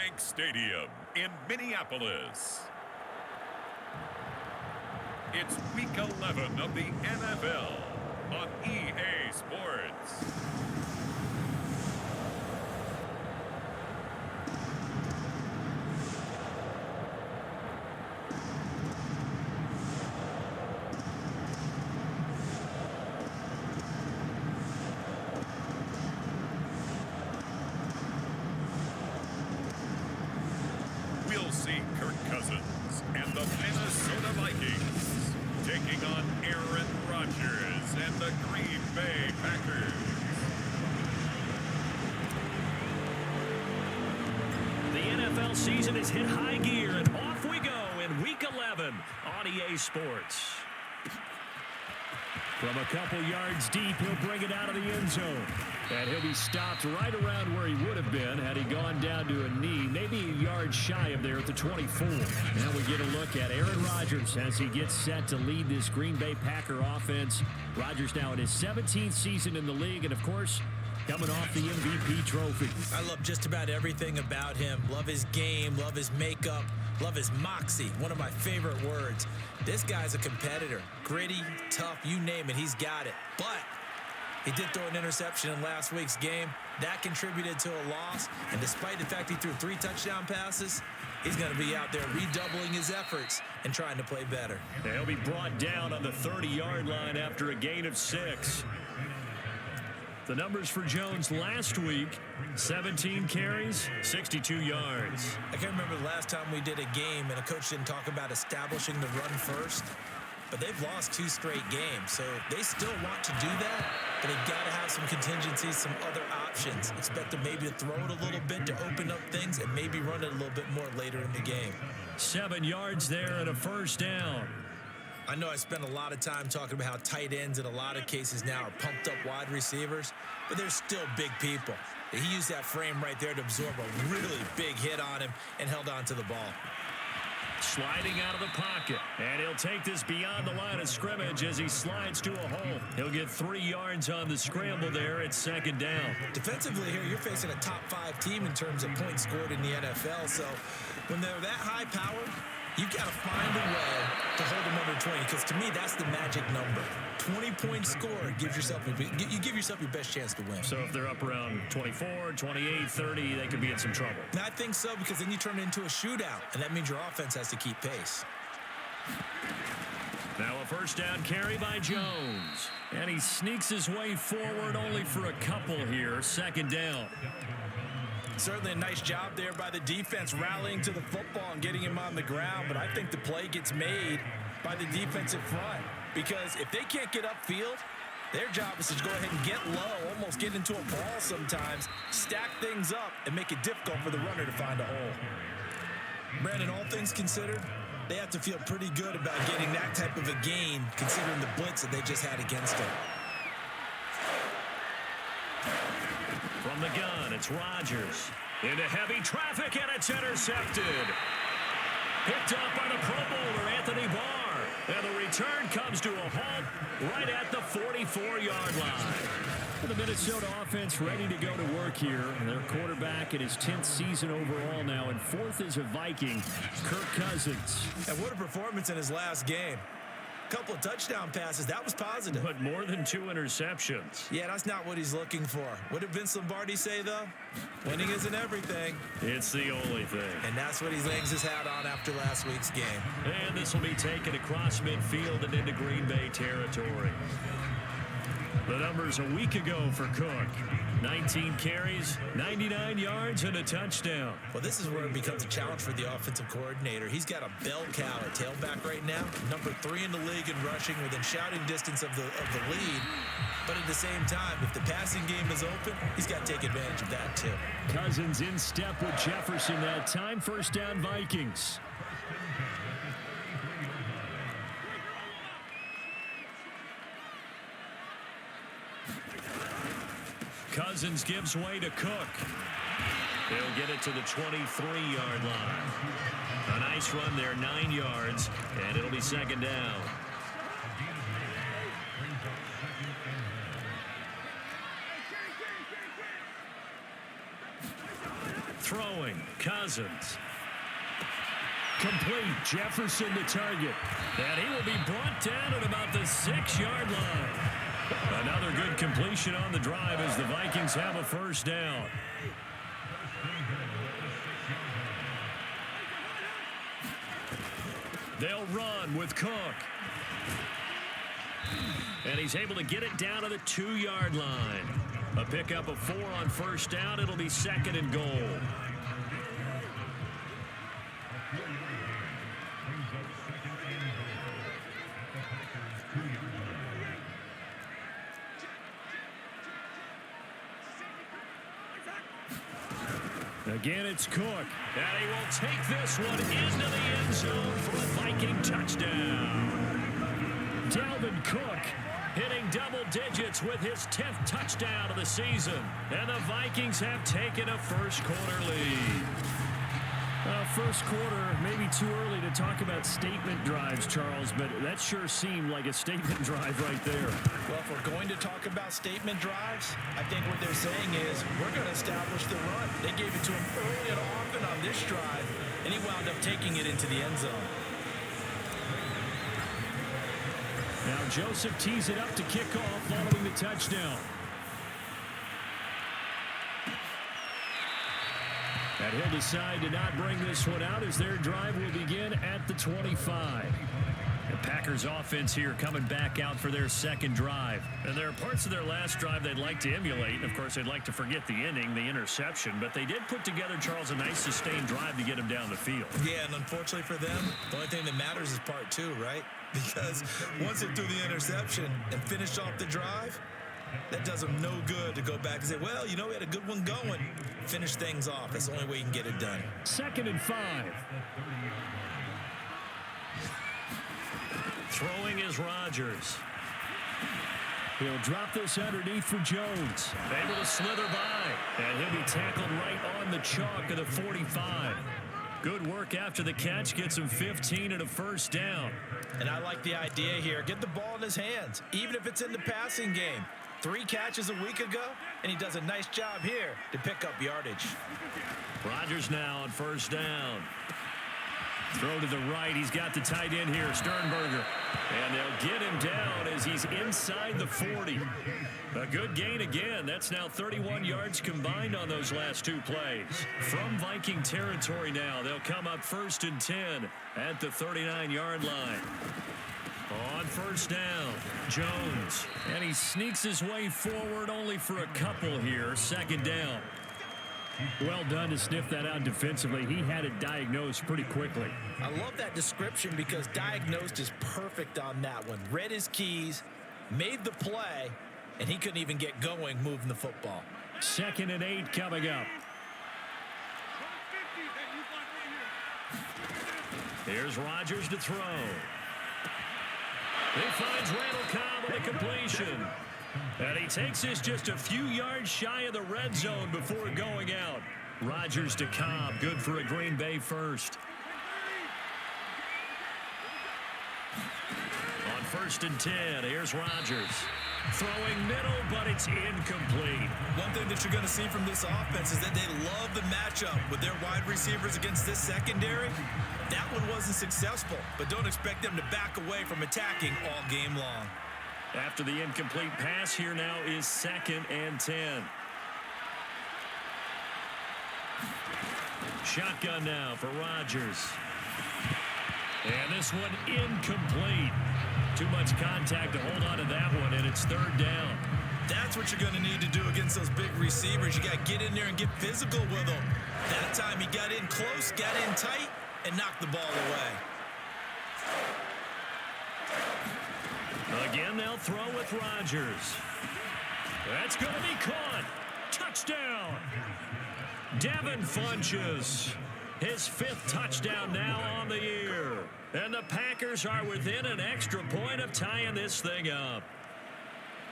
Bank Stadium in Minneapolis. It's Week 11 of the NFL on EA Sports. We'll see Kirk Cousins and the Minnesota Vikings taking on Aaron Rodgers and the Green Bay Packers. The NFL season has hit high gear, and off we go in Week 11 on EA Sports. From a couple yards deep, he'll bring it out of the end zone. And he'll be stopped right around where he would have been had he gone down to a knee, maybe a yard shy of there at the 24. Now we get a look at Aaron Rodgers as he gets set to lead this Green Bay Packer offense. Rodgers now in his 17th season in the league, and of course, coming off the MVP trophy. I love just about everything about him. Love his game, love his makeup, love his moxie, one of my favorite words. This guy's a competitor. Gritty, tough, you name it, he's got it. But he did throw an interception in last week's game. That contributed to a loss. And despite the fact he threw 3 touchdown passes, he's going to be out there redoubling his efforts and trying to play better. He'll be brought down on the 30-yard line after a gain of 6. The numbers for Jones last week, 17 carries, 62 yards. I can't remember the last time we did a game and a coach didn't talk about establishing the run first. But they've lost 2 straight games, so they still want to do that, but they've got to have some contingencies, some other options. Expect them maybe to throw it a little bit to open up things and maybe run it a little bit more later in the game. 7 yards there and a first down. I know I spent a lot of time talking about how tight ends in a lot of cases now are pumped up wide receivers, but they're still big people. He used that frame right there to absorb a really big hit on him and held on to the ball. Sliding out of the pocket, and he'll take this beyond the line of scrimmage as he slides to a hole. He'll get 3 yards on the scramble there at second down. Defensively here, you're facing a top 5 team in terms of points scored in the NFL, so when they're that high powered, you've got to find a way to hold them under 20, because to me, that's the magic number. 20 points scored, you give yourself your best chance to win. So if they're up around 24, 28, 30, they could be in some trouble. And I think so, because then you turn it into a shootout, and that means your offense has to keep pace. Now a first down carry by Jones. And he sneaks his way forward only for a couple here. Second down. Certainly a nice job there by the defense rallying to the football and getting him on the ground, but I think the play gets made by the defensive front, because if they can't get upfield, their job is to go ahead and get low, almost get into a ball sometimes, stack things up, and make it difficult for the runner to find a hole. Brandon, all things considered, they have to feel pretty good about getting that type of a gain, considering the blitz that they just had against them. From the gun, it's Rodgers. Into heavy traffic, and it's intercepted. Picked up by the Pro Bowler, Anthony Barr. And the return comes to a halt right at the 44-yard line. The Minnesota offense ready to go to work here. Their quarterback in his 10th season overall now, and 4th as a Viking, Kirk Cousins. And what a performance in his last game. Couple of touchdown passes, that was positive. But more than 2 interceptions. Yeah, that's not what he's looking for. What did Vince Lombardi say, though? Winning isn't everything. It's the only thing. And that's what he hangs his hat on after last week's game. And this will be taken across midfield and into Green Bay territory. The numbers a week ago for Cook. 19 carries, 99 yards, and a touchdown. Well, this is where it becomes a challenge for the offensive coordinator. He's got a bell cow at tailback right now, number 3 in the league in rushing, within shouting distance of the lead. But at the same time, if the passing game is open, he's got to take advantage of that too. Cousins in step with Jefferson that time. First down, Vikings. Cousins gives way to Cook. He'll get it to the 23-yard line. A nice run there, 9 yards, and it'll be second down. Throwing. Cousins. Complete. Jefferson to target. And he will be brought down at about the 6-yard line. Another good completion on the drive as the Vikings have a first down. They'll run with Cook. And he's able to get it down to the 2-yard line. A pickup of 4 on first down. It'll be 2nd and goal. Again, it's Cook. And he will take this one into the end zone for a Viking touchdown. Dalvin Cook hitting double digits with his 10th touchdown of the season. And the Vikings have taken a first-quarter lead. First quarter, maybe too early to talk about statement drives, Charles, but that sure seemed like a statement drive right there. Well, if we're going to talk about statement drives, I think what they're saying is we're going to establish the run. They gave it to him early and often on this drive, and he wound up taking it into the end zone. Now Joseph tees it up to kick off following the touchdown. And he'll decide to not bring this one out as their drive will begin at the 25. The Packers offense here coming back out for their second drive. And there are parts of their last drive they'd like to emulate. And, of course, they'd like to forget the ending, the interception. But they did put together, Charles, a nice sustained drive to get them down the field. Yeah, and unfortunately for them, the only thing that matters is part 2, right? Because once they threw the interception and finished off the drive, that does them no good to go back and say, well, you know, we had a good one going. Finish things off. That's the only way you can get it done. 2nd and 5. Throwing is Rodgers. He'll drop this underneath for Jones. Able to slither by. And he'll be tackled right on the chalk of the 45. Good work after the catch. Gets him 15 and a first down. And I like the idea here. Get the ball in his hands, even if it's in the passing game. 3 catches a week ago, and he does a nice job here to pick up yardage. Rodgers now on first down. Throw to the right. He's got the tight end here, Sternberger. And they'll get him down as he's inside the 40. A good gain again. That's now 31 yards combined on those last 2 plays. From Viking territory now, they'll come up 1st and 10 at the 39-yard line. On first down, Jones. And he sneaks his way forward only for a couple here. 2nd down. Well done to sniff that out defensively. He had it diagnosed pretty quickly. I love that description because diagnosed is perfect on that one. Read his keys, made the play, and he couldn't even get going moving the football. 2nd and 8 coming up. Here's Rodgers to throw. He finds Randall Cobb with a completion. And he takes this just a few yards shy of the red zone before going out. Rodgers to Cobb, good for a Green Bay first. On 1st and 10, here's Rodgers. Throwing middle, but it's incomplete. One thing that you're going to see from this offense is that they love the matchup with their wide receivers against this secondary. That one wasn't successful, but don't expect them to back away from attacking all game long. After the incomplete pass, here now is 2nd and 10. Shotgun now for Rodgers. And this one incomplete. Too much contact to hold on to that one, and it's 3rd down. That's what you're going to need to do against those big receivers. You got to get in there and get physical with them. That time he got in close, got in tight, and knocked the ball away. Again, they'll throw with Rodgers. That's going to be caught. Touchdown. Devin Funchess. His 5th touchdown now on the year. And the Packers are within an extra point of tying this thing up.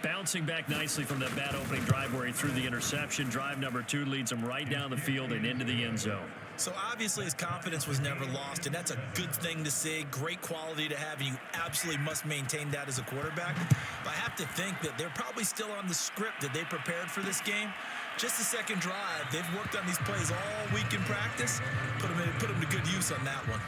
Bouncing back nicely from that bad opening drive where he threw the interception. Drive number 2 leads him right down the field and into the end zone. So obviously his confidence was never lost, and that's a good thing to see. Great quality to have, and you absolutely must maintain that as a quarterback. But I have to think that they're probably still on the script that they prepared for this game. Just the second drive, they've worked on these plays all week in practice. Put them to good use on that one.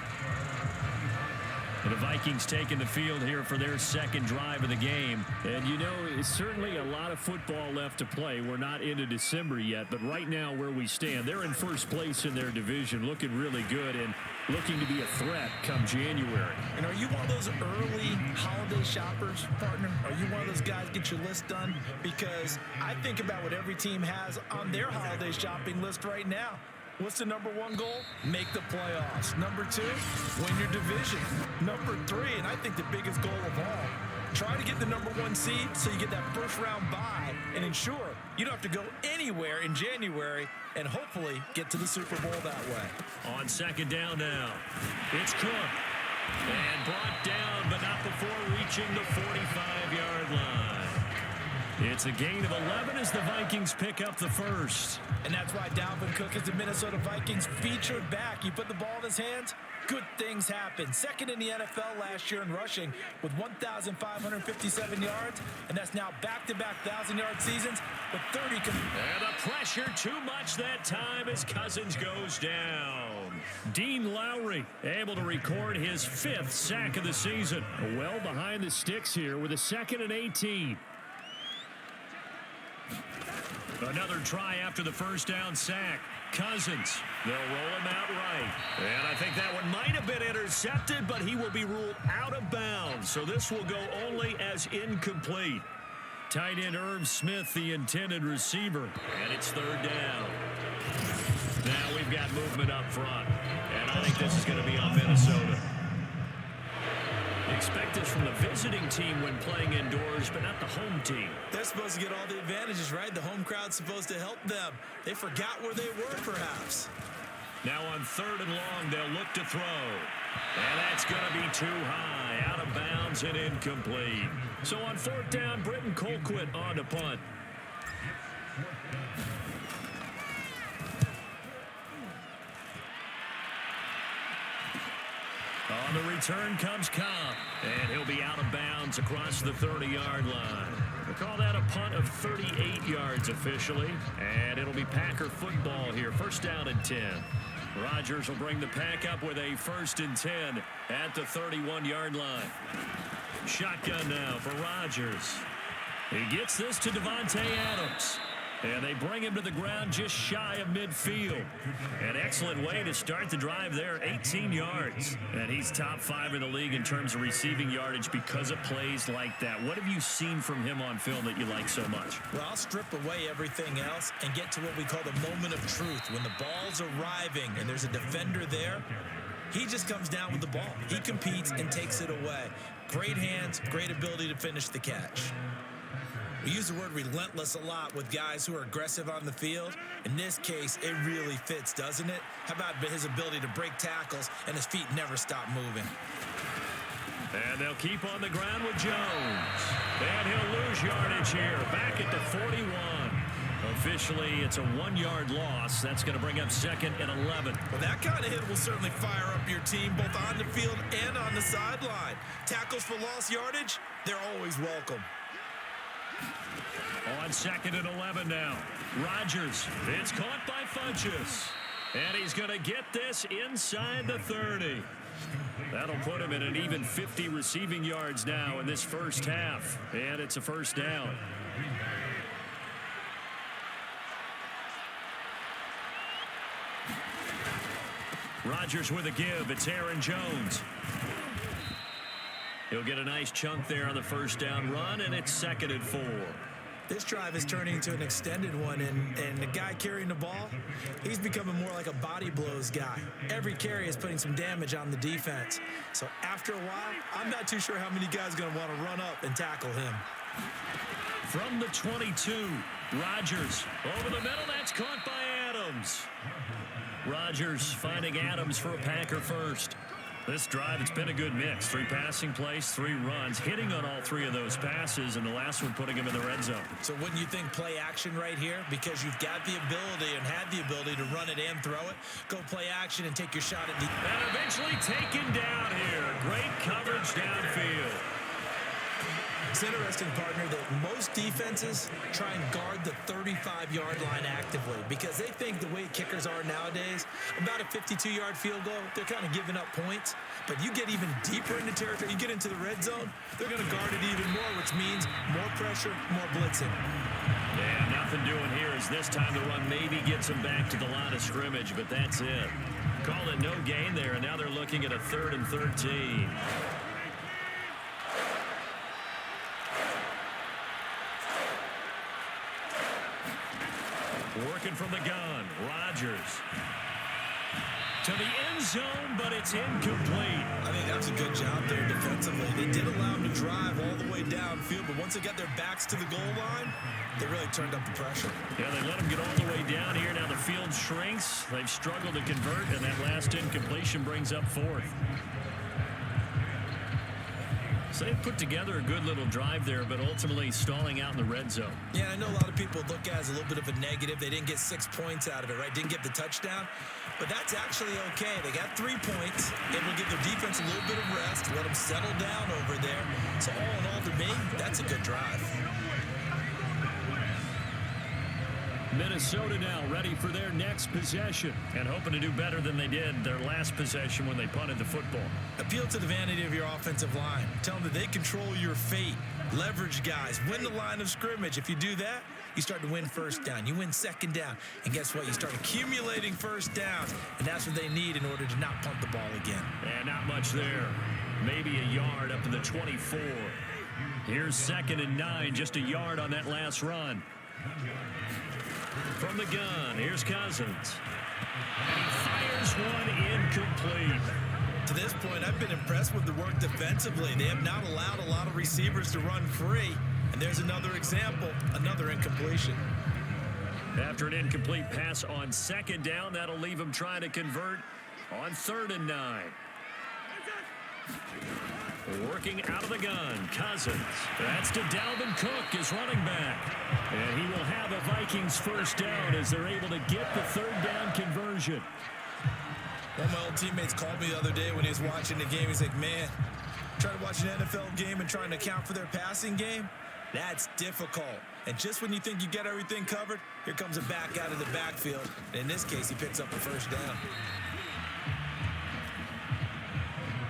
And the Vikings taking the field here for their second drive of the game. And, you know, it's certainly a lot of football left to play. We're not into December yet, but right now where we stand, they're in first place in their division, looking really good and looking to be a threat come January. And are you one of those early holiday shoppers, partner? Are you one of those guys get your list done? Because I think about what every team has on their holiday shopping list right now. What's the number one goal? Make the playoffs. Number two, win your division. Number three, and I think the biggest goal of all, try to get the number one seed so you get that first round bye and ensure you don't have to go anywhere in January and hopefully get to the Super Bowl that way. On second down now, it's Cook. And brought down, but not before reaching the 45-yard line. It's a gain of 11 as the Vikings pick up the first. And that's why Dalvin Cook is the Minnesota Vikings featured back. You put the ball in his hands, good things happen. Second in the NFL last year in rushing with 1,557 yards, and that's now back-to-back 1,000-yard seasons with 30. And the pressure too much that time as Cousins goes down. Dean Lowry able to record his 5th sack of the season. Well behind the sticks here with a 2nd and 18. Another try after the first down sack. Cousins, they'll roll him out right. And I think that one might have been intercepted, but he will be ruled out of bounds. So this will go only as incomplete. Tight end Irv Smith, the intended receiver. And it's third down. Now we've got movement up front. And I think this is going to be on Minnesota. Expect this from the visiting team when playing indoors, but not the home team. They're supposed to get all the advantages, right? The home crowd's supposed to help them. They forgot where they were, perhaps. Now on third and long, they'll look to throw. And that's going to be too high, out of bounds and incomplete. So on fourth down, Britton Colquitt on to punt. On the return comes Cobb, and he'll be out of bounds across the 30-yard line. We'll call that a punt of 38 yards officially, and it'll be Packer football here. First down and 10. Rodgers will bring the pack up with a 1st and 10 at the 31-yard line. Shotgun now for Rodgers. He gets this to Davante Adams. And they bring him to the ground just shy of midfield. An excellent way to start the drive there, 18 yards. And he's top 5 in the league in terms of receiving yardage because of plays like that. What have you seen from him on film that you like so much? Well, I'll strip away everything else and get to what we call the moment of truth. When the ball's arriving and there's a defender there, he just comes down with the ball. He competes and takes it away. Great hands, great ability to finish the catch. We use the word relentless a lot with guys who are aggressive on the field. In this case, it really fits, doesn't it? How about his ability to break tackles and his feet never stop moving? And they'll keep on the ground with Jones. And he'll lose yardage here, back at the 41. Officially, it's a 1-yard loss. That's going to bring up 2nd and 11. Well, that kind of hit will certainly fire up your team, both on the field and on the sideline. Tackles for lost yardage, they're always welcome. On 2nd and 11 now. Rodgers, it's caught by Funchess. And he's going to get this inside the 30. That'll put him in an even 50 receiving yards now in this first half. And it's a first down. Rodgers with a give. It's Aaron Jones. He'll get a nice chunk there on the first down run, and it's 2nd and 4. This drive is turning into an extended one, and the guy carrying the ball, he's becoming more like a body blows guy. Every carry is putting some damage on the defense. So after a while, I'm not too sure how many guys are going to want to run up and tackle him. From the 22, Rodgers over the middle. That's caught by Adams. Rodgers finding Adams for a Packer first. This drive, it's been a good mix. 3 passing plays, 3 runs, hitting on all 3 of those passes, and the last one putting him in the red zone. So wouldn't you think play action right here? Because you've got the ability and had the ability to run it and throw it. Go play action and take your shot at the... And eventually taken down here. Great coverage downfield. It's interesting, partner, that most defenses try and guard the 35-yard line actively because they think the way kickers are nowadays, about a 52-yard field goal, they're kind of giving up points. But you get even deeper into territory, you get into the red zone, they're going to guard it even more, which means more pressure, more blitzing. Yeah, nothing doing here as this time the run maybe gets them back to the line of scrimmage, but that's it. Call it no gain there, and now they're looking at a 3rd and 13. Working from the gun, Rodgers. To the end zone, but it's incomplete. I think that's a good job there defensively. They did allow them to drive all the way downfield, but once they got their backs to the goal line, they really turned up the pressure. Yeah, they let them get all the way down here. Now the field shrinks. They've struggled to convert, and that last incompletion brings up 4th. So they put together a good little drive there, but ultimately stalling out in the red zone. Yeah, I know a lot of people look at it as a little bit of a negative. They didn't get 6 points out of it, right? Didn't get the touchdown. But that's actually okay. They got 3 points. Able to give their defense a little bit of rest, let them settle down over there. So all in all, to me, that's a good drive. Minnesota now ready for their next possession and hoping to do better than they did their last possession when they punted the football. Appeal to the vanity of your offensive line. Tell them that they control your fate. Leverage guys. Win the line of scrimmage. If you do that, you start to win first down. You win second down. And guess what? You start accumulating first downs. And that's what they need in order to not punt the ball again. And not much there. Maybe a yard up to the 24. Here's 2nd and 9. Just a yard on that last run. From the gun, here's Cousins. And he fires one incomplete. To this point, I've been impressed with the work defensively. They have not allowed a lot of receivers to run free. And there's another example, another incompletion. After an incomplete pass on 2nd down, that'll leave him trying to convert on 3rd and 9. Working out of the gun, Cousins. That's to Dalvin Cook, his running back. And he will have a Vikings first down as they're able to get the 3rd down conversion. One of my old teammates called me the other day when he was watching the game. He's like, man, trying to watch an NFL game and trying to account for their passing game, that's difficult. And just when you think you get everything covered, here comes a back out of the backfield. And in this case, he picks up the first down.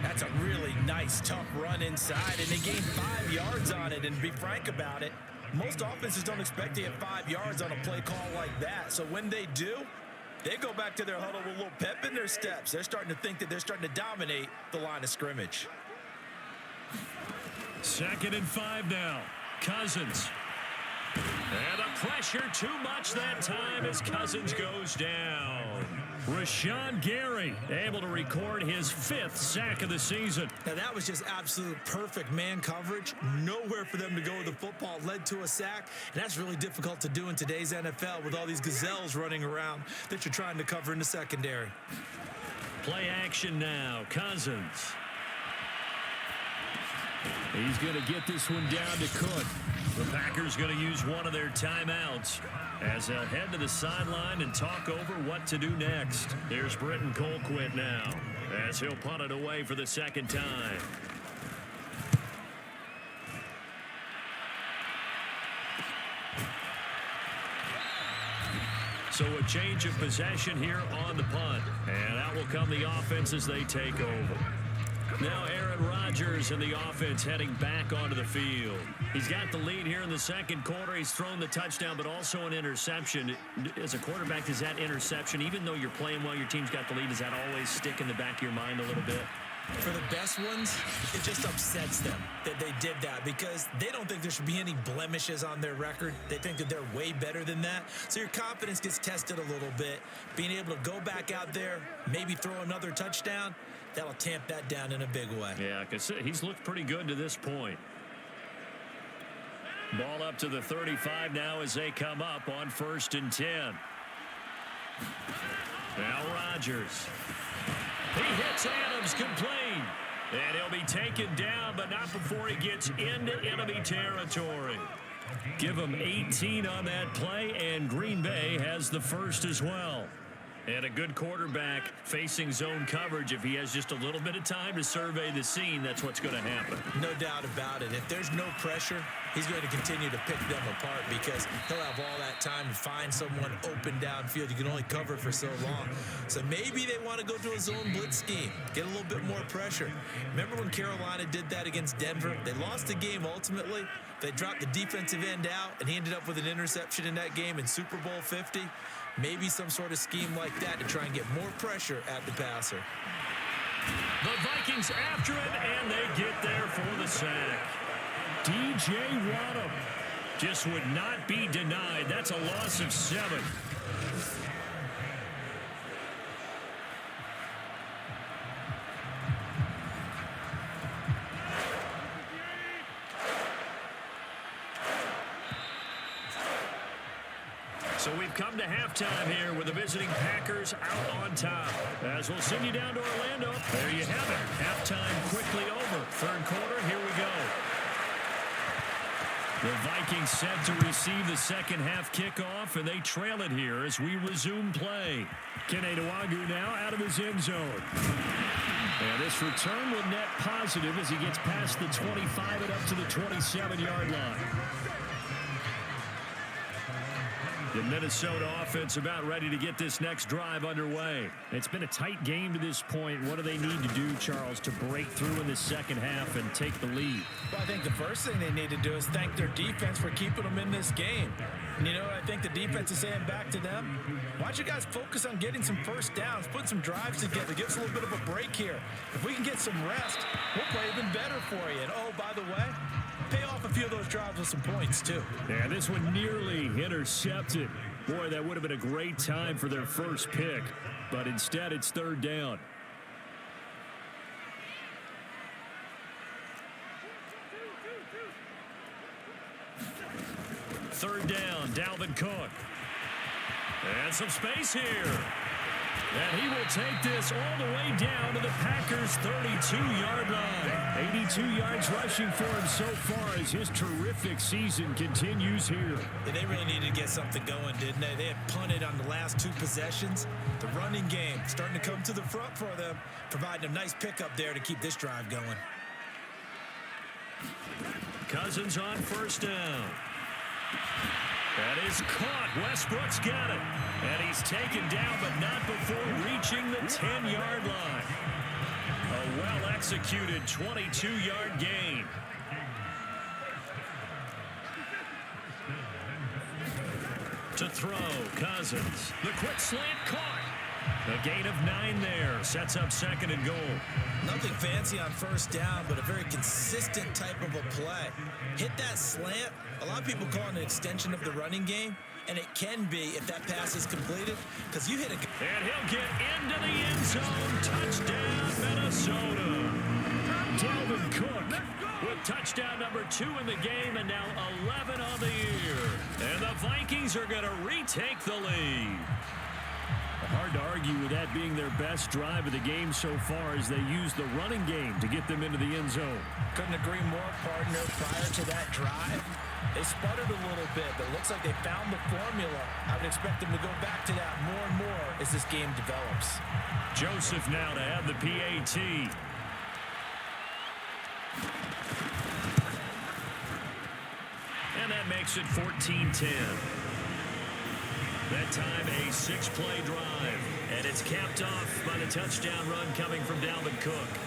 That's a really nice, tough run inside, and they gained 5 yards on it. And to be frank about it, most offenses don't expect to get 5 yards on a play call like that. So when they do, they go back to their huddle with a little pep in their steps. They're starting to think that they're starting to dominate the line of scrimmage. 2nd and 5 now. Cousins. And the pressure too much that time as Cousins goes down. Rashawn Gary able to record his 5th sack of the season. Now that was just absolute perfect man coverage. Nowhere for them to go with the football. Led to a sack. And that's really difficult to do in today's NFL with all these gazelles running around that you're trying to cover in the secondary. Play action now. Cousins. He's going to get this one down to Cook. The Packers going to use one of their timeouts as they'll head to the sideline and talk over what to do next. Here's Britton Colquitt now as he'll punt it away for the 2nd time. So a change of possession here on the punt. And out will come the offense as they take over. Now Aaron Rodgers and the offense heading back onto the field. He's got the lead here in the 2nd quarter. He's thrown the touchdown, but also an interception. As a quarterback, does that interception, even though you're playing well, your team's got the lead, does that always stick in the back of your mind a little bit? For the best ones, it just upsets them that they did that because they don't think there should be any blemishes on their record. They think that they're way better than that. So your confidence gets tested a little bit. Being able to go back out there, maybe throw another touchdown, that'll tamp that down in a big way. Yeah, because he's looked pretty good to this point. Ball up to the 35 now as they come up on 1st and 10. Now Rodgers. He hits Adams complete. And he'll be taken down, but not before he gets into enemy territory. Give him 18 on that play, and Green Bay has the first as well. And a good quarterback facing zone coverage. If he has just a little bit of time to survey the scene, that's what's going to happen. No doubt about it. If there's no pressure, he's going to continue to pick them apart because he'll have all that time to find someone open downfield. You can only cover it for so long. So maybe they want to go to a zone blitz scheme, get a little bit more pressure. Remember when Carolina did that against Denver? They lost the game ultimately. They dropped the defensive end out, and he ended up with an interception in that game in Super Bowl 50. Maybe some sort of scheme like that to try and get more pressure at the passer. The Vikings after it, and they get there for the sack. DJ Waddle just would not be denied. That's a loss of 7. So we've come to halftime here with the visiting Packers out on top. As we'll send you down to Orlando, there you have it. Halftime quickly over. Third quarter, here we go. The Vikings set to receive the second half kickoff, and they trail it here as we resume play. Kene Nwangwu now out of his end zone. And this return will net positive as he gets past the 25 and up to the 27-yard line. The Minnesota offense about ready to get this next drive underway. It's been a tight game to this point. What do they need to do, Charles, to break through in the second half and take the lead? Well, I think the first thing they need to do is thank their defense for keeping them in this game. And, you know, I think the defense is saying back to them, why don't you guys focus on getting some first downs, put some drives together, give us a little bit of a break here. If we can get some rest, we'll play even better for you. And, oh, by the way, pay off a few of those drives with some points, too. Yeah, this one nearly intercepted. Boy, that would have been a great time for their first pick, but instead it's third down. Third down, Dalvin Cook. And some space here. And he will take this all the way down to the Packers' 32-yard line. 82 yards rushing for him so far as his terrific season continues here. Yeah, they really needed to get something going, didn't they? They had punted on the last 2 possessions. The running game starting to come to the front for them, providing a nice pickup there to keep this drive going. Cousins on first down. That is caught. Westbrook's got it. And he's taken down, but not before reaching the 10-yard line. A well-executed 22-yard gain. To throw, Cousins. The quick slant caught. A gain of 9 there. Sets up second and goal. Nothing fancy on first down, but a very consistent type of a play. Hit that slant. A lot of people call it an extension of the running game, and it can be if that pass is completed, because you hit a... And he'll get into the end zone. Touchdown, Minnesota. Dalvin Cook with touchdown number 2 in the game, and now 11 on the year. And the Vikings are going to retake the lead. Hard to argue with that being their best drive of the game so far as they use the running game to get them into the end zone. Couldn't agree more, partner. Prior to that drive, they sputtered a little bit, but it looks like they found the formula. I would expect them to go back to that more and more as this game develops. Joseph now to have the PAT. And that makes it 14-10. That time a 6-play drive, and it's capped off by the touchdown run coming from Dalvin Cook.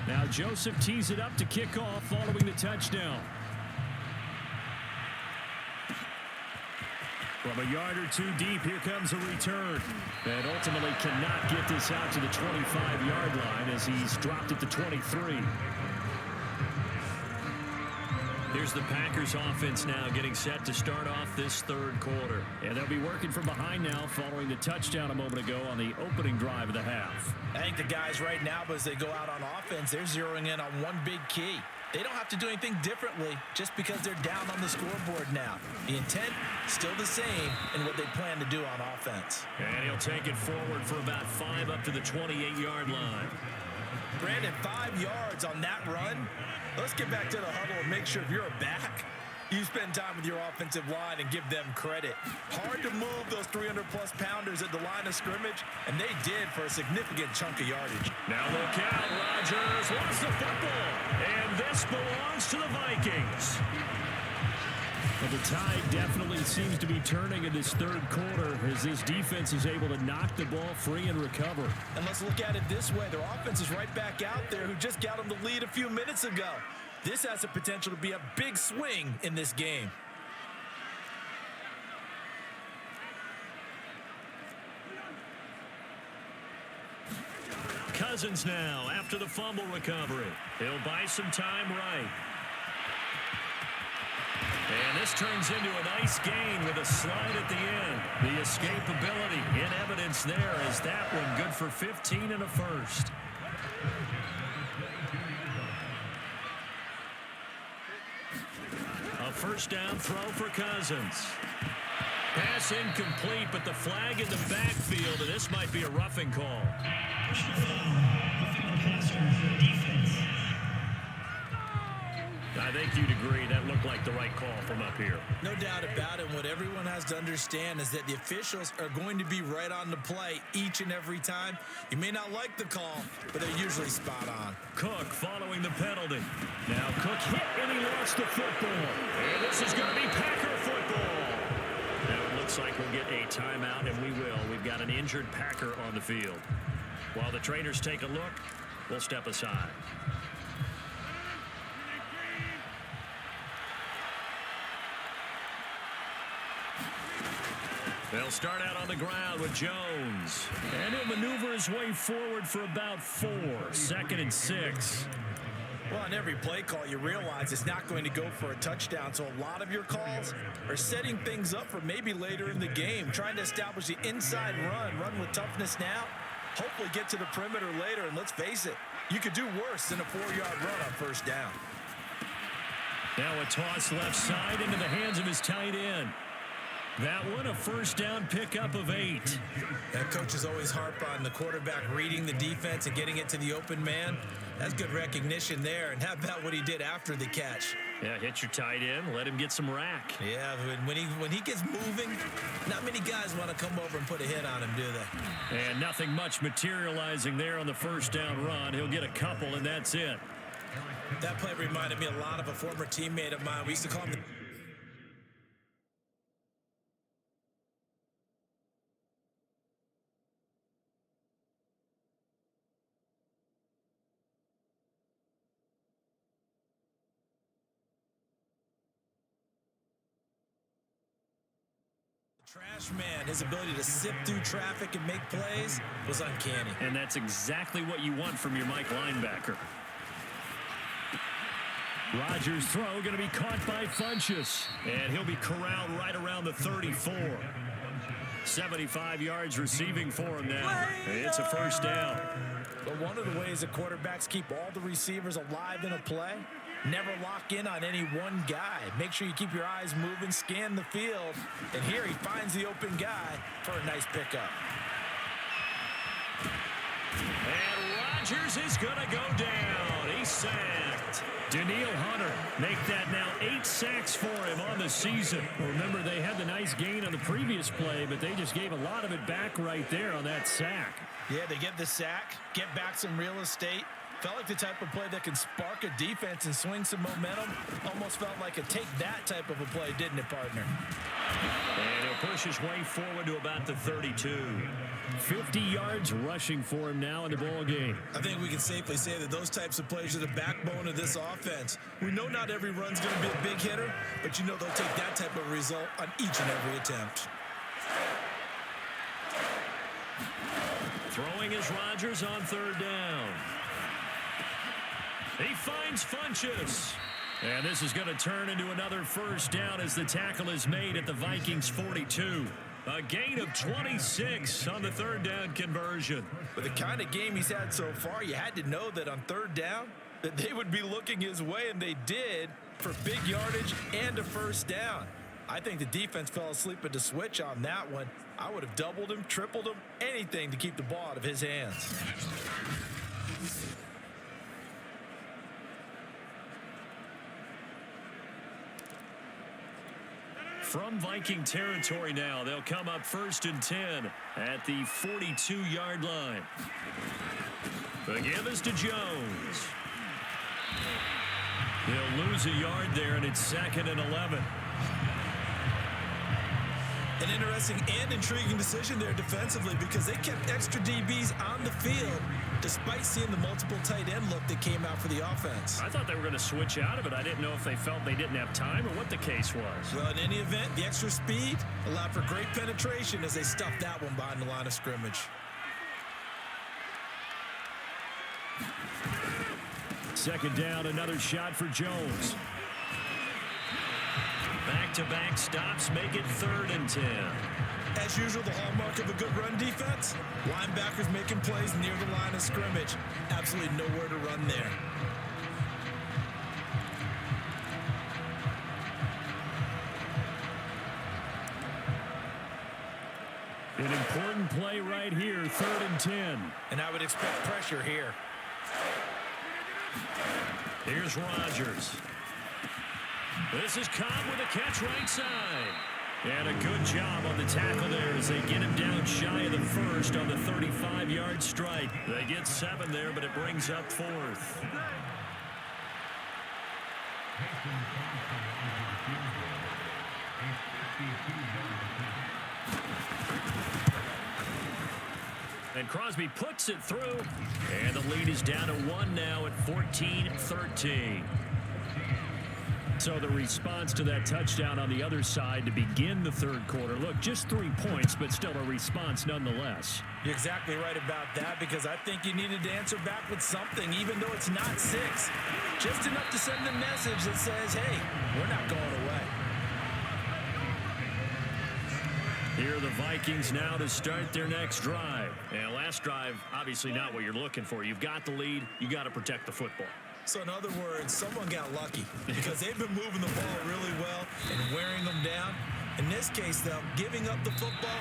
Now Joseph tees it up to kick off following the touchdown. From a yard or two deep, here comes a return. And ultimately cannot get this out to the 25-yard line as he's dropped at the 23. Here's the Packers offense now getting set to start off this third quarter. And they'll be working from behind now following the touchdown a moment ago on the opening drive of the half. I think the guys right now, as they go out on offense, they're zeroing in on one big key. They don't have to do anything differently just because they're down on the scoreboard now. The intent, still the same in what they plan to do on offense. And he'll take it forward for about 5 up to the 28-yard line. Brandon, 5 yards on that run. Let's get back to the huddle and make sure if you're a back, you spend time with your offensive line and give them credit. Hard to move those 300-plus pounders at the line of scrimmage, and they did for a significant chunk of yardage. Now look out, Rodgers lost the football, and this belongs to the Vikings. But the tide definitely seems to be turning in this third quarter as this defense is able to knock the ball free and recover. And let's look at it this way. Their offense is right back out there who just got them the lead a few minutes ago. This has the potential to be a big swing in this game. Cousins now after the fumble recovery. He'll buy some time right. And this turns into a nice gain with a slide at the end. The escapability in evidence there as that one good for 15 and a first. A first down throw for Cousins. Pass incomplete, but the flag in the backfield, and this might be a roughing call. I think you'd agree that looked like the right call from up here. No doubt about it. What everyone has to understand is that the officials are going to be right on the play each and every time. You may not like the call, but they're usually spot on. Cook following the penalty. Now Cook hit and he lost the football. And this is going to be Packer football. Now it looks like we'll get a timeout, and we will. We've got an injured Packer on the field. While the trainers take a look, we'll step aside. They'll start out on the ground with Jones. And he'll maneuver his way forward for about 4. 2nd and 6. Well, on every play call, you realize it's not going to go for a touchdown. So a lot of your calls are setting things up for maybe later in the game, trying to establish the inside run with toughness now, hopefully get to the perimeter later. And let's face it, you could do worse than a 4-yard run on first down. Now a toss left side into the hands of his tight end. That one, a first down pickup of 8. That coaches always harp on the quarterback reading the defense and getting it to the open man. That's good recognition there. And how about what he did after the catch? Yeah, hit your tight end, let him get some rack. Yeah, when he gets moving, not many guys want to come over and put a hit on him, do they? And nothing much materializing there on the first down run. He'll get a couple, and that's it. That play reminded me a lot of a former teammate of mine. We used to call him the trash man. His ability to sift through traffic and make plays was uncanny. And that's exactly what you want from your Mike linebacker. Rodgers' throw going to be caught by Funchess. And he'll be corralled right around the 34. 75 yards receiving for him now. It's a first down. But one of the ways that quarterbacks keep all the receivers alive in a play, never lock in on any one guy. Make sure you keep your eyes moving, scan the field. And here he finds the open guy for a nice pickup. And Rodgers is going to go down. He's sacked. Daniil Hunter make that now 8 sacks for him on the season. Remember, they had the nice gain on the previous play, but they just gave a lot of it back right there on that sack. Yeah, they get the sack, get back some real estate. Felt like the type of play that can spark a defense and swing some momentum. Almost felt like a take that type of a play, didn't it, partner? And he'll push his way forward to about the 32. 50 yards rushing for him now in the ball game. I think we can safely say that those types of plays are the backbone of this offense. We know not every run's going to be a big hitter, but you know they'll take that type of result on each and every attempt. Throwing is Rodgers on third down. He finds Funchess. And this is going to turn into another first down as the tackle is made at the Vikings 42. A gain of 26 on the third down conversion. With the kind of game he's had so far, you had to know that on third down that they would be looking his way, and they did, for big yardage and a first down. I think the defense fell asleep at the switch on that one. I would have doubled him, tripled him, anything to keep the ball out of his hands. From Viking territory now, they'll come up 1st and 10 at the 42-yard line. The give is to Jones. He'll lose a yard there, and it's 2nd and 11. An interesting and intriguing decision there defensively, because they kept extra DBs on the field despite seeing the multiple tight end look that came out for the offense. I thought they were going to switch out of it. I didn't know if they felt they didn't have time or what the case was. Well, in any event, the extra speed allowed for great penetration as they stuffed that one behind the line of scrimmage. Second down, another shot for Jones. Back-to-back stops make it 3rd and 10. As usual, the hallmark of a good run defense, linebackers making plays near the line of scrimmage. Absolutely nowhere to run there. An important play right here, 3rd and 10. And I would expect pressure here. Here's Rodgers. This is Cobb with a catch right side. And a good job on the tackle there as they get him down shy of the first on the 35-yard strike. They get 7 there, but it brings up 4th. And Crosby puts it through. And the lead is down to 1 now at 14-13. So the response to that touchdown on the other side to begin the third quarter. Look, just 3 points, but still a response nonetheless. You're exactly right about that, because I think you needed to answer back with something, even though it's not 6. Just enough to send a message that says, hey, we're not going away. Here are the Vikings now to start their next drive. And last drive, obviously not what you're looking for. You've got the lead. You got to protect the football. So in other words, someone got lucky, because they've been moving the ball really well and wearing them down. In this case, though, giving up the football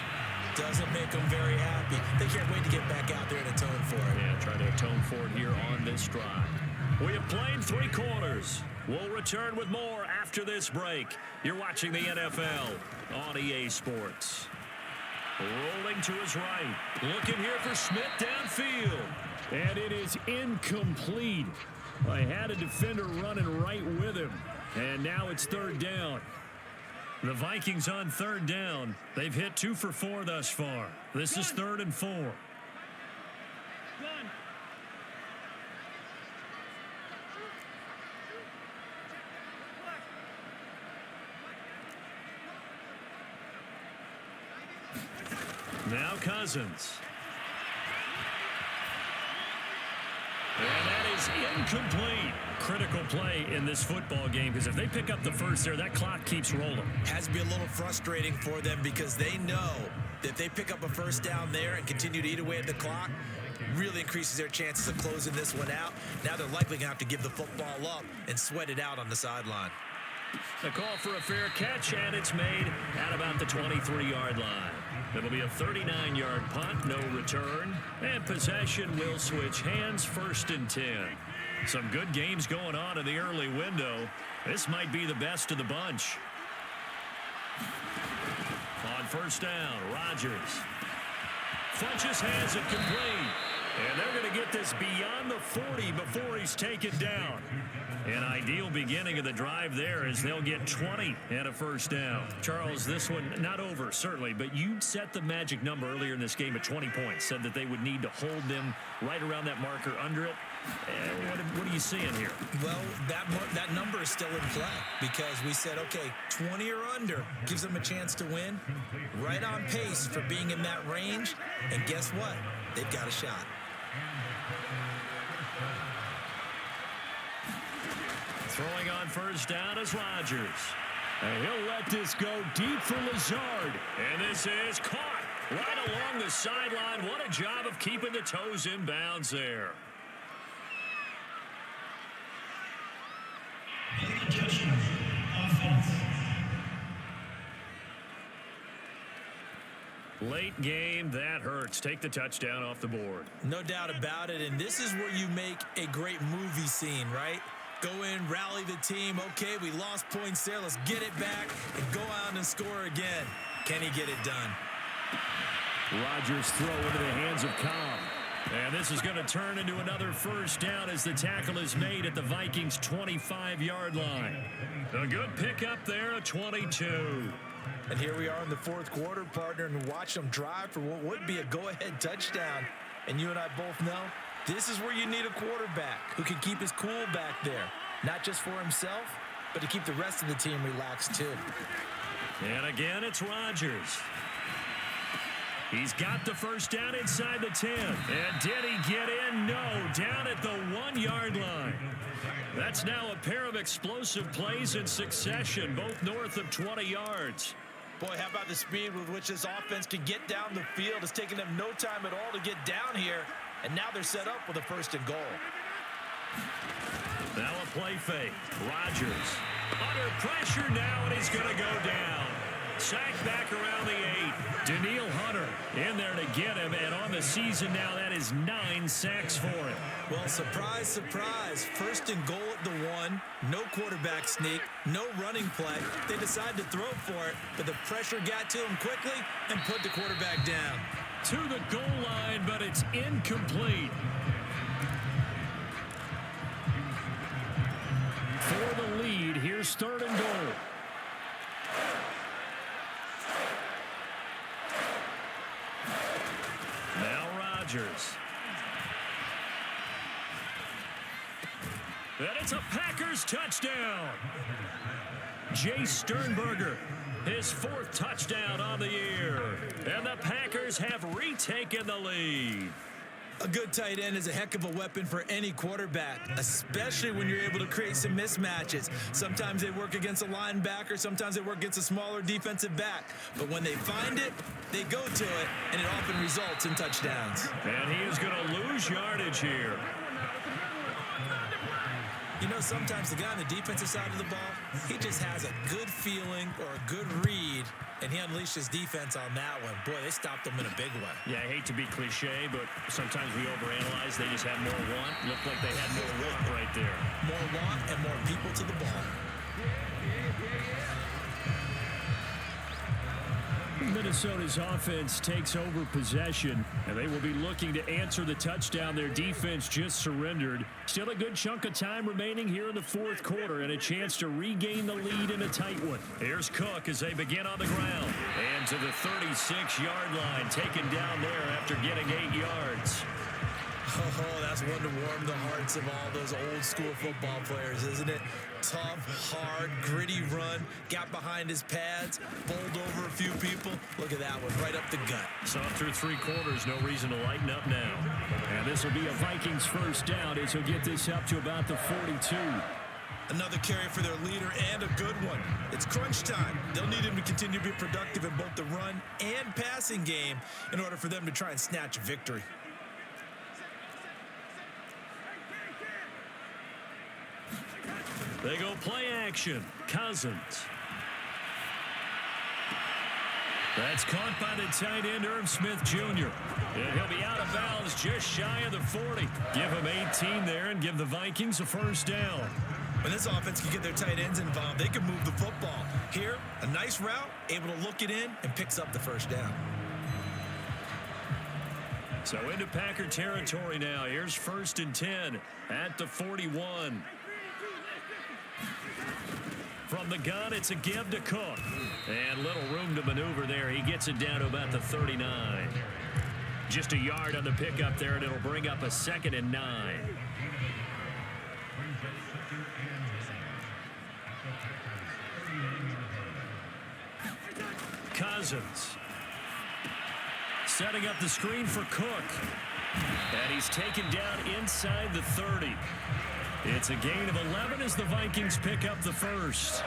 doesn't make them very happy. They can't wait to get back out there and atone for it. Yeah, try to atone for it here on this drive. We have played 3 quarters. We'll return with more after this break. You're watching the NFL on EA Sports. Rolling to his right. Looking here for Smith downfield. And it is incomplete. I had a defender running right with him. And now it's 3rd down. The Vikings on 3rd down. They've hit 2 for 4 thus far. This is 3rd and 4. Now Cousins. And that is incomplete. Critical play in this football game, because if they pick up the first there, that clock keeps rolling. Has to be a little frustrating for them, because they know that if they pick up a first down there and continue to eat away at the clock, really increases their chances of closing this one out. Now they're likely going to have to give the football up and sweat it out on the sideline. The call for a fair catch, and it's made at about the 23-yard line. It'll be a 39-yard punt, no return, and possession will switch hands, 1st and 10. Some good games going on in the early window. This might be the best of the bunch. On 1st down, Rodgers. Funchess has it complete. And they're going to get this beyond the 40 before he's taken down. An ideal beginning of the drive there, as they'll get 20 and a first down. Charles, this one not over, certainly, but you set the magic number earlier in this game at 20 points. Said that they would need to hold them right around that marker under it. What are you seeing here? Well, that number is still in play because we said, okay, 20 or under gives them a chance to win. Right on pace for being in that range. And guess what? They've got a shot. Throwing on first down is Rodgers. And he'll let this go deep for Lazard. And this is caught right along the sideline. What a job of keeping the toes in bounds there. Late game, that hurts. Take the touchdown off the board. No doubt about it, and this is where you make a great movie scene, right? Go in, rally the team. Okay, we lost points there. Let's get it back and go out and score again. Can he get it done? Rodgers throw into the hands of Cobb. And this is going to turn into another first down as the tackle is made at the Vikings' 25-yard line. A good pickup there, a 22. And here we are in the fourth quarter, partner, and watch them drive for what would be a go-ahead touchdown. And you and I both know this is where you need a quarterback who can keep his cool back there, not just for himself, but to keep the rest of the team relaxed too. And again, it's Rodgers. He's got the first down inside the 10. And did he get in? No, down at the 1-yard line. That's now a pair of explosive plays in succession, both north of 20 yards. Boy, how about the speed with which this offense can get down the field? It's taken them no time at all to get down here, and now they're set up with a first and goal. Now a play fake. Rodgers under pressure now, and he's going to go down. Sacked back around the 8. Daniil Hunter in there to get him, and on the season now, that is 9 sacks for him. Well, surprise, surprise. First and goal at the 1. No quarterback sneak, no running play. They decide to throw for it, but the pressure got to him quickly and put the quarterback down. To the goal line, but it's incomplete. For the lead, here's third and goal. Now Rodgers. And it's a Packers touchdown. Jay Sternberger, his 4th touchdown on the year. And the Packers have retaken the lead. A good tight end is a heck of a weapon for any quarterback, especially when you're able to create some mismatches. Sometimes they work against a linebacker, sometimes they work against a smaller defensive back. But when they find it, they go to it, and it often results in touchdowns. And he is going to lose yardage here. You know, sometimes the guy on the defensive side of the ball, he just has a good feeling or a good read, and he unleashed his defense on that one. Boy, they stopped him in a big way. Yeah, I hate to be cliche, but sometimes we overanalyze. They just had more want. Looked like they had more want right there. More want and more people to the ball. Minnesota's offense takes over possession, and they will be looking to answer the touchdown their defense just surrendered. Still a good chunk of time remaining here in the fourth quarter and a chance to regain the lead in a tight one. Here's Cook as they begin on the ground. And to the 36-yard line, taken down there after getting 8 yards. Oh, that's one to warm the hearts of all those old-school football players, isn't it? Tough, hard, gritty run, got behind his pads, bowled over a few people. Look at that one, right up the gut. So through 3 quarters, no reason to lighten up now. And this will be a Vikings first down as he'll get this up to about the 42. Another carry for their leader and a good one. It's crunch time. They'll need him to continue to be productive in both the run and passing game in order for them to try and snatch a victory. They go play action. Cousins. That's caught by the tight end, Irv Smith Jr. And he'll be out of bounds just shy of the 40. Give him 18 there and give the Vikings a first down. When this offense can get their tight ends involved, they can move the football. Here, a nice route, able to look it in, and picks up the first down. So into Packer territory now. Here's 1st and 10 at the 41. From the gun, it's a give to Cook. And little room to maneuver there. He gets it down to about the 39. Just a yard on the pickup there, and it'll bring up a 2nd and 9. Cousins. Setting up the screen for Cook. And he's taken down inside the 30. It's a gain of 11 as the Vikings pick up the first.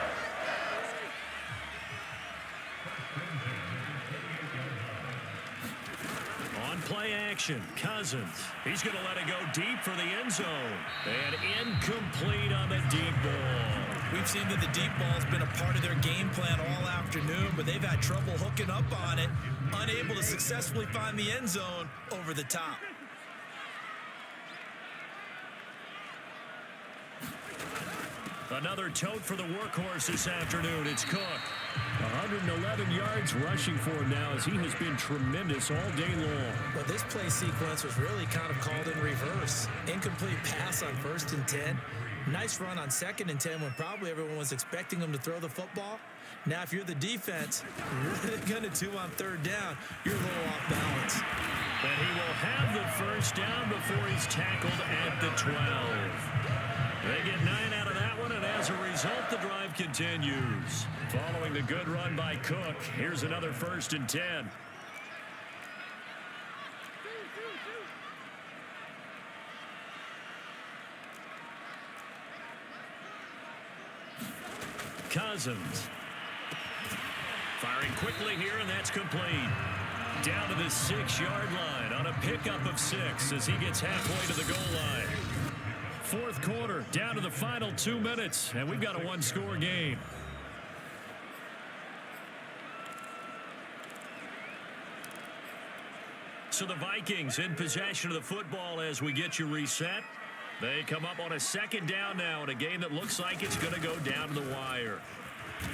On play action, Cousins. He's going to let it go deep for the end zone. And incomplete on the deep ball. We've seen that the deep ball's been a part of their game plan all afternoon, but they've had trouble hooking up on it, unable to successfully find the end zone over the top. Another tote for the workhorse this afternoon. It's Cook. 111 yards rushing for him now as he has been tremendous all day long. Well, this play sequence was really kind of called in reverse. Incomplete pass on 1st and 10. Nice run on 2nd and 10 when probably everyone was expecting him to throw the football. Now, if you're the defense, you're going to 2 on 3rd down. You're a little off balance. And he will have the first down before he's tackled at the 12. They get 9 out of that one, and as a result, the drive continues. Following the good run by Cook, here's another 1st and 10. Cousins. Firing quickly here, and that's complete. Down to the 6-yard line on a pickup of 6 as he gets halfway to the goal line. 4th quarter, down to the final 2 minutes, and we've got a 1-score game. So the Vikings in possession of the football as we get you reset. They come up on a 2nd down now in a game that looks like it's going to go down to the wire.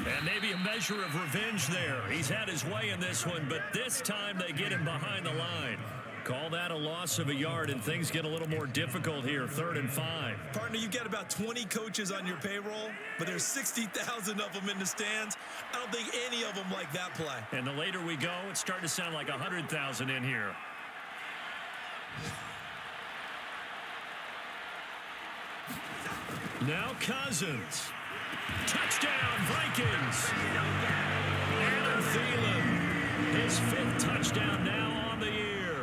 And maybe a measure of revenge there. He's had his way in this one, but this time they get him behind the line. Call that a loss of a yard, and things get a little more difficult here. 3rd and 5. Partner, you've got about 20 coaches on your payroll, but there's 60,000 of them in the stands. I don't think any of them like that play. And the later we go, it's starting to sound like 100,000 in here. Now Cousins. Touchdown, Vikings. Adam Thielen, his 5th touchdown now on the year.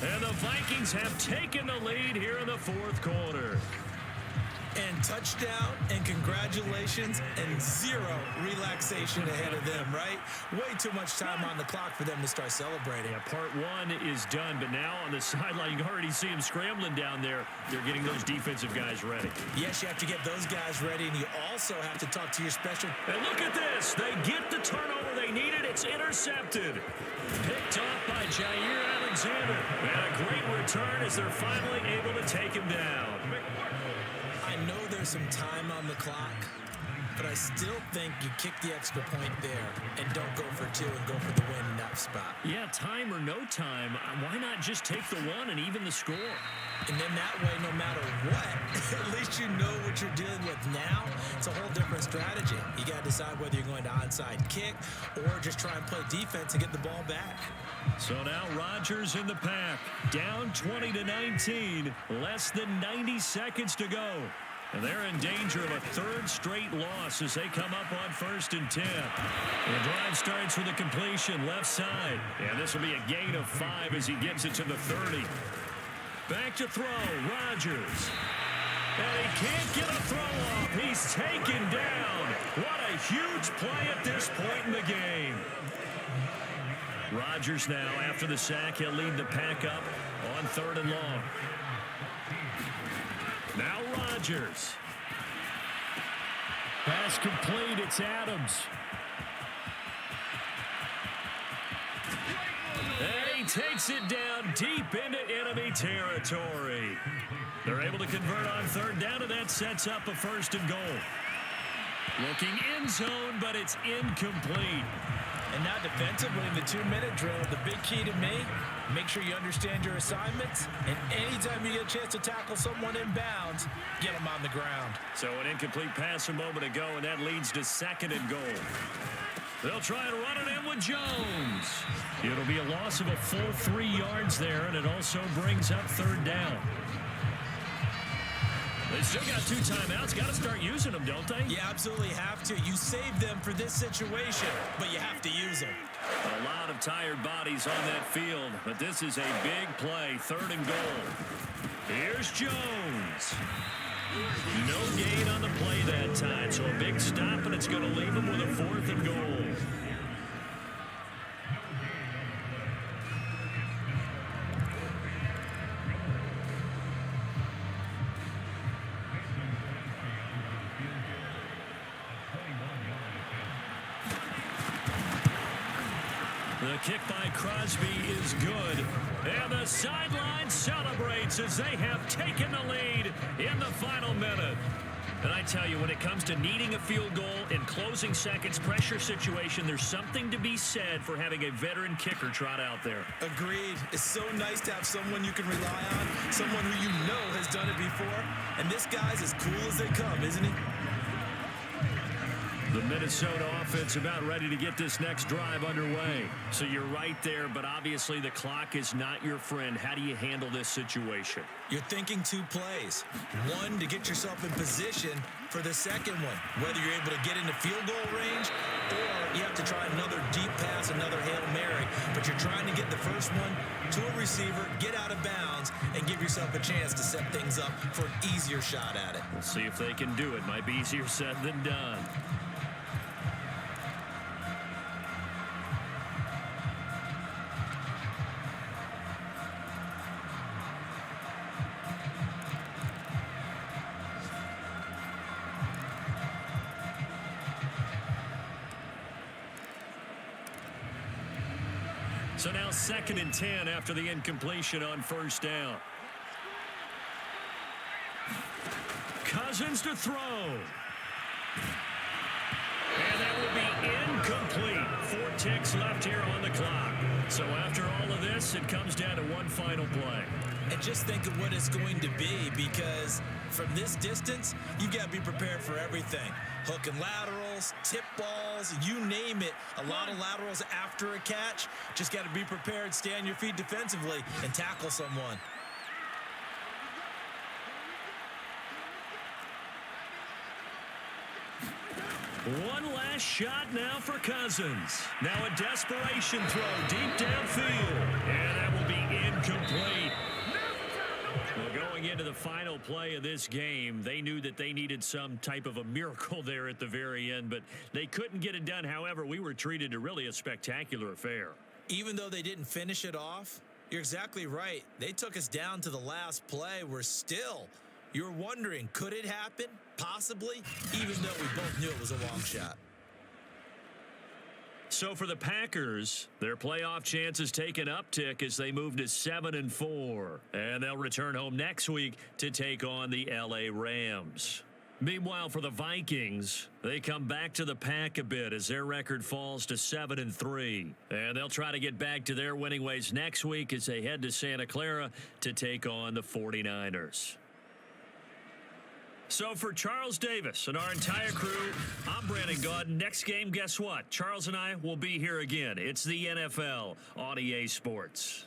And the Vikings have taken the lead here in the 4th quarter. And touchdown and congratulations and 0 relaxation ahead of them, right? Way too much time on the clock for them to start celebrating. Yeah, part 1 is done, but now on the sideline, you can already see them scrambling down there. They're getting those defensive guys ready. Yes, you have to get those guys ready, and you also have to talk to your special. And look at this. They get the turnover they needed. It's intercepted. Picked off by Jair Alexander. And a great return as they're finally able to take him down. I know there's some time on the clock, but I still think you kick the extra point there and don't go for 2 and go for the win in that spot. Yeah, time or no time, why not just take the 1 and even the score? And then that way, no matter what, at least you know what you're dealing with now. It's a whole different strategy. You got to decide whether you're going to onside kick or just try and play defense and get the ball back. So now Rodgers in the pack, down 20-19, less than 90 seconds to go. And they're in danger of a 3rd straight loss as they come up on 1st and 10. The drive starts with a completion left side. And this will be a gain of 5 as he gets it to the 30. Back to throw, Rodgers. And he can't get a throw off. He's taken down. What a huge play at this point in the game. Rodgers now, after the sack, he'll lead the pack up on 3rd and long. Now Rodgers. Pass complete. It's Adams. And he takes it down deep into enemy territory. They're able to convert on 3rd down, and that sets up a 1st and goal. Looking in zone, but it's incomplete. And now defensively in the 2-minute drill, the big key to me, make sure you understand your assignments, and anytime you get a chance to tackle someone in bounds, get them on the ground. So an incomplete pass a moment ago, and that leads to 2nd and goal. They'll try and run it in with Jones. It'll be a loss of a full 3 yards there, and it also brings up third down. They still got 2 timeouts. Got to start using them, don't they? You absolutely have to. You save them for this situation, but you have to use them. A lot of tired bodies on that field, but this is a big play, 3rd and goal. Here's Jones. No gain on the play that time, so a big stop, and it's going to leave him with a 4th and goal. The kick by Crosby is good. And the sideline celebrates as they have taken the lead in the final minute. And I tell you, when it comes to needing a field goal in closing seconds pressure situation, there's something to be said for having a veteran kicker trot out there. Agreed. It's so nice to have someone you can rely on, someone who you know has done it before. And this guy's as cool as they come, isn't he? The Minnesota offense about ready to get this next drive underway. So you're right there, but obviously the clock is not your friend. How do you handle this situation? You're thinking 2 plays. One, to get yourself in position for the second one, whether you're able to get into field goal range or you have to try another deep pass, another Hail Mary. But you're trying to get the first one to a receiver, get out of bounds, and give yourself a chance to set things up for an easier shot at it. We'll see if they can do it. Might be easier said than done. So now 2nd and 10 after the incompletion on 1st down. Cousins to throw. And that will be incomplete. 4 ticks left here on the clock. So after all of this, it comes down to one final play. And just think of what it's going to be, because from this distance, you've got to be prepared for everything. Hook and laterals, tip balls, you name it. A lot of laterals after a catch. Just got to be prepared, stay on your feet defensively, and tackle someone. One last shot now for Cousins. Now a desperation throw deep downfield. And that will be incomplete. Well, going into the final play of this game, they knew that they needed some type of a miracle there at the very end, but they couldn't get it done. However, we were treated to really a spectacular affair. Even though they didn't finish it off, you're exactly right. They took us down to the last play. You're wondering, could it happen? Possibly, even though we both knew it was a long shot. So for the Packers, their playoff chances take an uptick as they move to 7-4. And they'll return home next week to take on the LA Rams. Meanwhile, for the Vikings, they come back to the pack a bit as their record falls to 7-3. And they'll try to get back to their winning ways next week as they head to Santa Clara to take on the 49ers. So for Charles Davis and our entire crew, I'm Brandon Gaudin. Next game, guess what? Charles and I will be here again. It's the NFL on EA Sports.